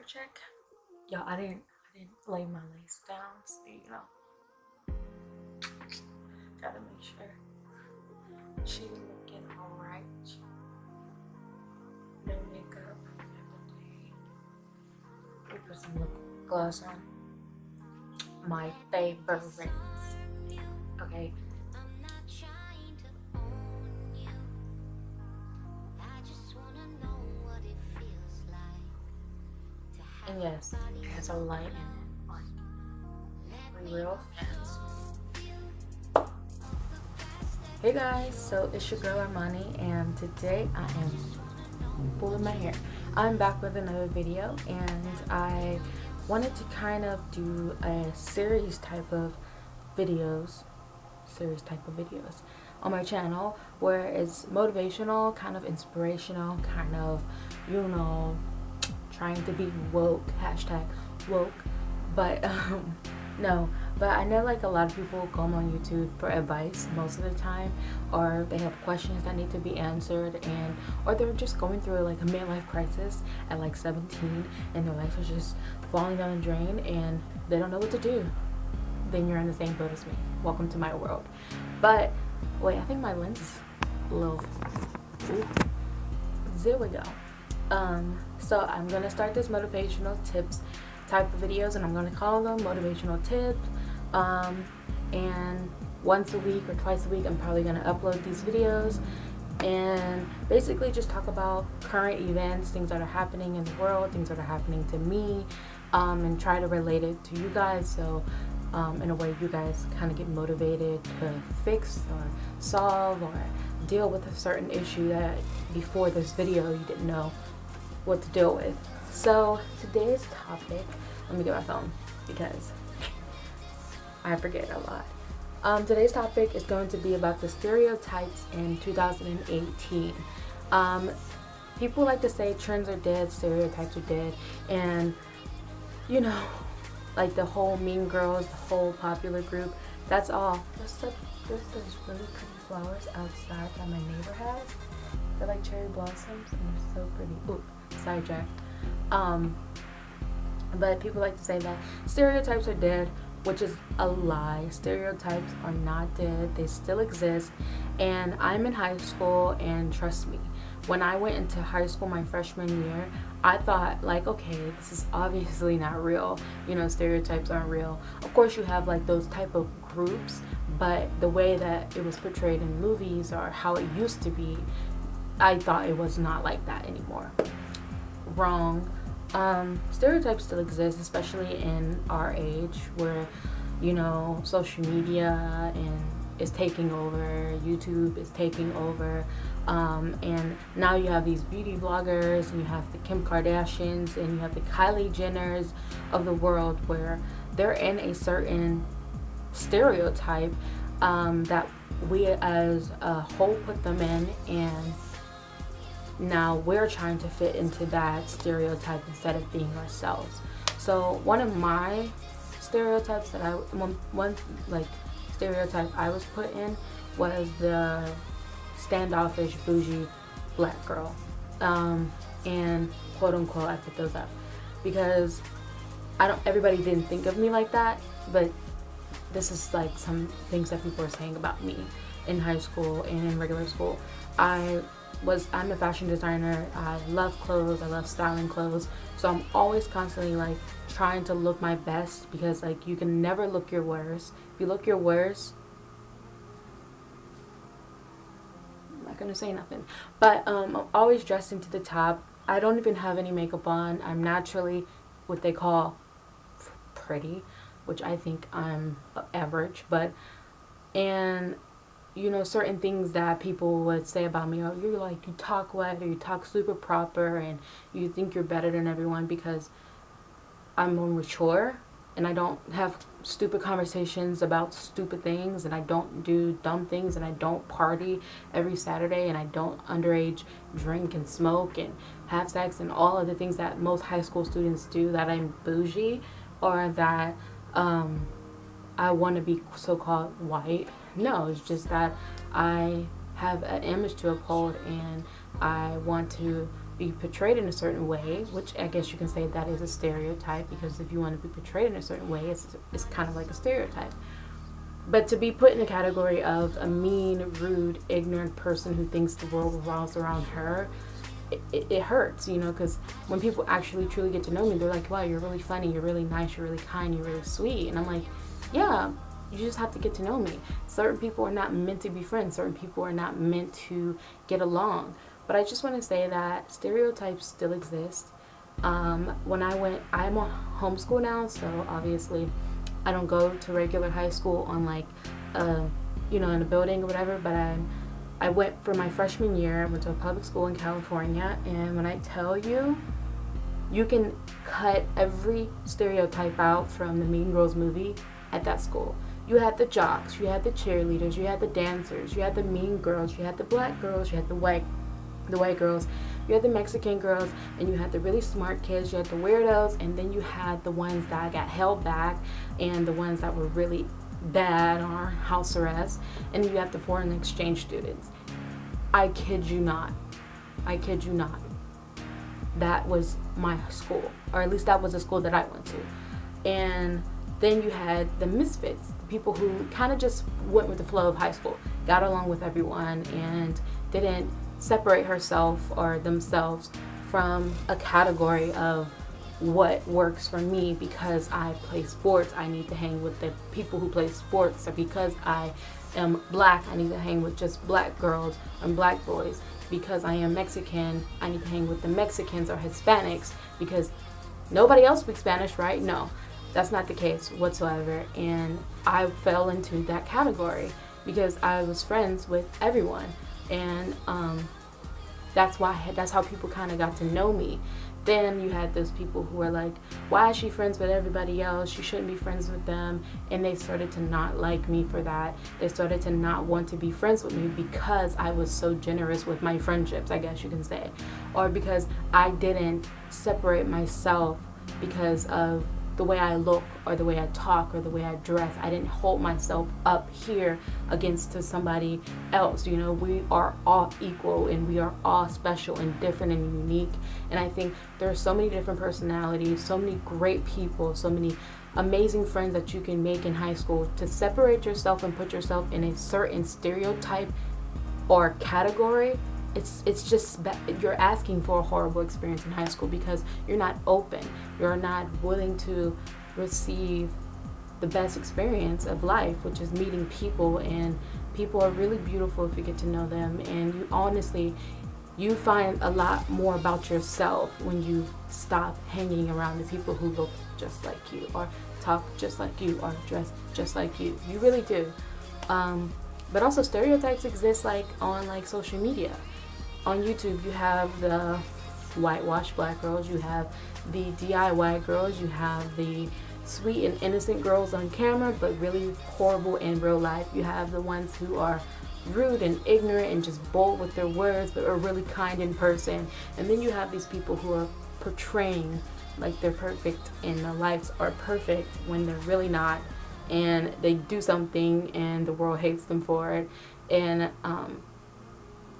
check. Y'all, I didn't lay my lace down, so you know, gotta make sure she looking alright. No makeup every day. Let me put some lip gloss on. My favorites. Okay. And yes, it has a light in it, like real fancy. Hey guys, so it's your girl Armani, and today I am pulling my hair. I'm back with another video, and I wanted to kind of do a series type of videos on my channel where it's motivational, kind of inspirational, kind of, you know, trying to be woke, hashtag woke, but no, but I know like a lot of people come on YouTube for advice most of the time, or they have questions that need to be answered, and or they're just going through like a midlife crisis at like 17 and their life is just falling down the drain and they don't know what to do. Then you're in the same boat as me. Welcome to my world. But wait, I think my lens is a little, ooh, there we go. So I'm gonna start this motivational tips type of videos, and I'm gonna call them motivational tips, and once a week or twice a week I'm probably gonna upload these videos and basically just talk about current events, things that are happening in the world, things that are happening to me, and try to relate it to you guys, so in a way you guys kind of get motivated to fix or solve or deal with a certain issue that before this video you didn't know what to deal with. So today's topic, let me get my phone because I forget a lot. Today's topic is going to be about the stereotypes in 2018. People like to say trends are dead, stereotypes are dead, and you know, like the whole Mean Girls, the whole popular group, that's all. There's those really pretty flowers outside that my neighbor has. They're like cherry blossoms and they're so pretty. Ooh, sidetrack. But people like to say that stereotypes are dead, which is a lie. Stereotypes are not dead. They still exist. And I'm in high school, and trust me, when I went into high school my freshman year, I thought like, okay, this is obviously not real. You know, stereotypes aren't real. Of course you have like those type of groups, but the way that it was portrayed in movies or how it used to be, I thought it was not like that anymore. Wrong. Stereotypes still exist, especially in our age where, you know, social media is taking over, YouTube is taking over, and now you have these beauty bloggers, and you have the Kim Kardashians, and you have the Kylie Jenners of the world, where they're in a certain stereotype that we as a whole put them in, and now we're trying to fit into that stereotype instead of being ourselves. So one of my stereotypes that one like stereotype I was put in was the standoffish bougie black girl, and quote unquote I put those up because everybody didn't think of me like that, but this is like some things that people are saying about me in high school and in regular school. I'm a fashion designer. I love clothes. I love styling clothes. So I'm always constantly like trying to look my best, because like you can never look your worst. If you look your worst, I'm not gonna say nothing. But I'm always dressing to the top. I don't even have any makeup on. I'm naturally what they call pretty, which I think I'm average. But and you know, certain things that people would say about me, or you're like, you talk wet, or you talk super proper, and you think you're better than everyone because I'm more mature and I don't have stupid conversations about stupid things, and I don't do dumb things, and I don't party every Saturday, and I don't underage drink and smoke and have sex and all of the things that most high school students do, that I'm bougie, or that I want to be so-called white. No, it's just that I have an image to uphold, and I want to be portrayed in a certain way, which I guess you can say that is a stereotype, because if you want to be portrayed in a certain way, it's kind of like a stereotype. But to be put in the category of a mean, rude, ignorant person who thinks the world revolves around her, it hurts, you know, because when people actually truly get to know me, they're like, wow, you're really funny, you're really nice, you're really kind, you're really sweet. And I'm like, yeah, you just have to get to know me. Certain people are not meant to be friends. Certain people are not meant to get along. But I just want to say that stereotypes still exist. I'm on homeschool now, so obviously I don't go to regular high school on like, in a building or whatever, but I went for my freshman year. I went to a public school in California, and when I tell you, you can cut every stereotype out from the Mean Girls movie at that school. You had the jocks, you had the cheerleaders, you had the dancers, you had the mean girls, you had the black girls, you had the white girls, you had the Mexican girls, and you had the really smart kids, you had the weirdos, and then you had the ones that got held back and the ones that were really bad on house arrest, and you have the foreign exchange students. I kid you not. That was my school, or at least that was the school that I went to. And then you had the misfits, the people who kind of just went with the flow of high school, got along with everyone, and didn't separate herself or themselves from a category of what works for me. Because I play sports, I need to hang with the people who play sports, or because I am black, I need to hang with just black girls and black boys. Because I am Mexican, I need to hang with the Mexicans or Hispanics, because nobody else speaks Spanish, right? No, that's not the case whatsoever. And I fell into that category because I was friends with everyone, and that's how people kind of got to know me. Then you had those people who were like, why is she friends with everybody else? She shouldn't be friends with them. And they started to not like me for that. They started to not want to be friends with me because I was so generous with my friendships, I guess you can say. Or because I didn't separate myself because of the way I look or the way I talk or the way I dress. I didn't hold myself up here against to somebody else. You know, we are all equal and we are all special and different and unique. And I think there are so many different personalities, so many great people, so many amazing friends that you can make in high school. To separate yourself and put yourself in a certain stereotype or category, it's just you're asking for a horrible experience in high school, because you're not open, you're not willing to receive the best experience of life, which is meeting people. And people are really beautiful if you get to know them, and you find a lot more about yourself when you stop hanging around the people who look just like you or talk just like you or dress just like you. You really do. But also stereotypes exist on social media. On YouTube, you have the whitewashed black girls, you have the DIY girls, you have the sweet and innocent girls on camera but really horrible in real life. You have the ones who are rude and ignorant and just bold with their words but are really kind in person. And then you have these people who are portraying like they're perfect and their lives are perfect when they're really not, and they do something and the world hates them for it. And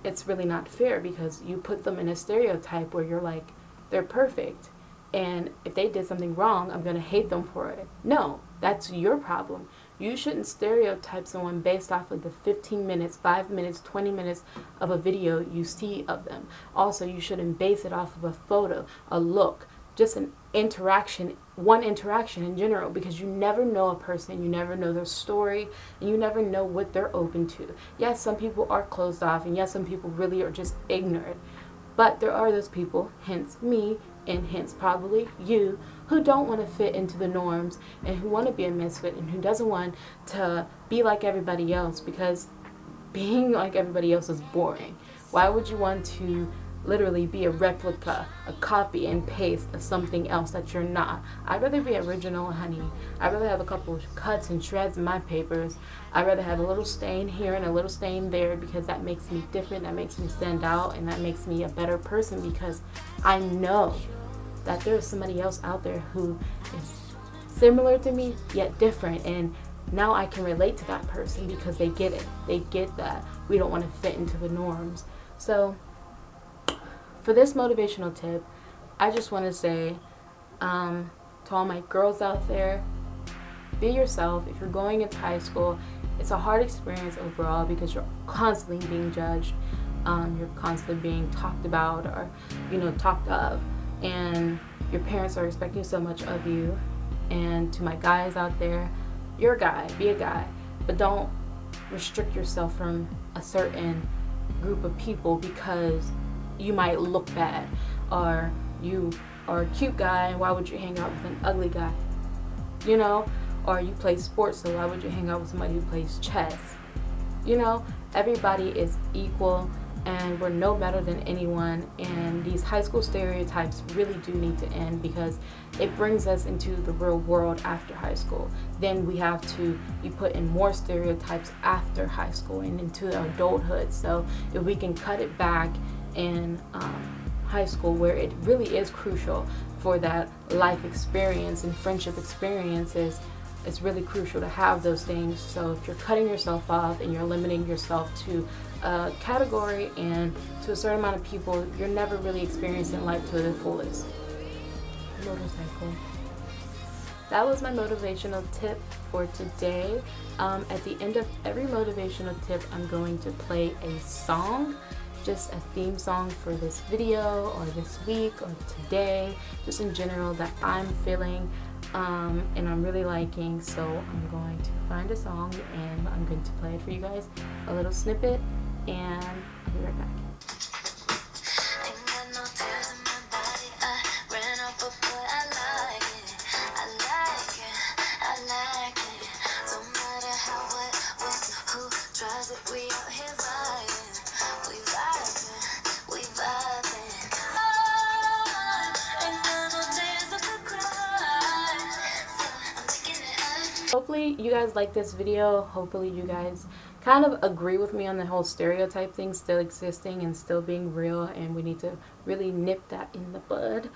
it's really not fair, because you put them in a stereotype where you're like, they're perfect, and if they did something wrong, I'm going to hate them for it. No, that's your problem. You shouldn't stereotype someone based off of the 15 minutes, 5 minutes, 20 minutes of a video you see of them. Also, you shouldn't base it off of a photo, a look, just an interaction, one interaction in general, because you never know a person, you never know their story, and you never know what they're open to. Yes, some people are closed off, and yes, some people really are just ignorant, but there are those people, hence me, and hence probably you, who don't want to fit into the norms, and who want to be a misfit, and who doesn't want to be like everybody else, because being like everybody else is boring. Why would you want to literally be a replica, a copy and paste of something else that you're not? I'd rather be original, honey. I'd rather have a couple of cuts and shreds in my papers. I'd rather have a little stain here and a little stain there, because that makes me different, that makes me stand out, and that makes me a better person, because I know that there's somebody else out there who is similar to me yet different, and now I can relate to that person because they get it. They get that we don't want to fit into the norms. So for this motivational tip, I just want to say to all my girls out there, be yourself. If you're going into high school, it's a hard experience overall because you're constantly being judged. You're constantly being talked about or, talked of. And your parents are expecting so much of you. And to my guys out there, you're a guy, be a guy. But don't restrict yourself from a certain group of people because you might look bad. Or you are a cute guy, why would you hang out with an ugly guy? Or you play sports, so why would you hang out with somebody who plays chess? Everybody is equal and we're no better than anyone, and these high school stereotypes really do need to end because it brings us into the real world after high school. Then we have to be put in more stereotypes after high school and into adulthood. So if we can cut it back in high school, where it really is crucial for that life experience and friendship experiences, it's really crucial to have those things. So if you're cutting yourself off and you're limiting yourself to a category and to a certain amount of people, you're never really experiencing life to the fullest. Motorcycle. That was my motivational tip for today. At the end of every motivational tip, I'm going to play a song, just a theme song for this video or this week or today, just in general that I'm feeling and I'm really liking. So I'm going to find a song and I'm going to play it for you guys, a little snippet, and I'll be right back. Hopefully you guys like this video. Hopefully you guys kind of agree with me on the whole stereotype thing still existing and still being real, and we need to really nip that in the bud.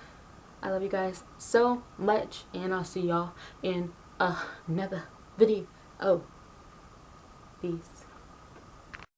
I love you guys so much, and I'll see y'all in another video. Peace.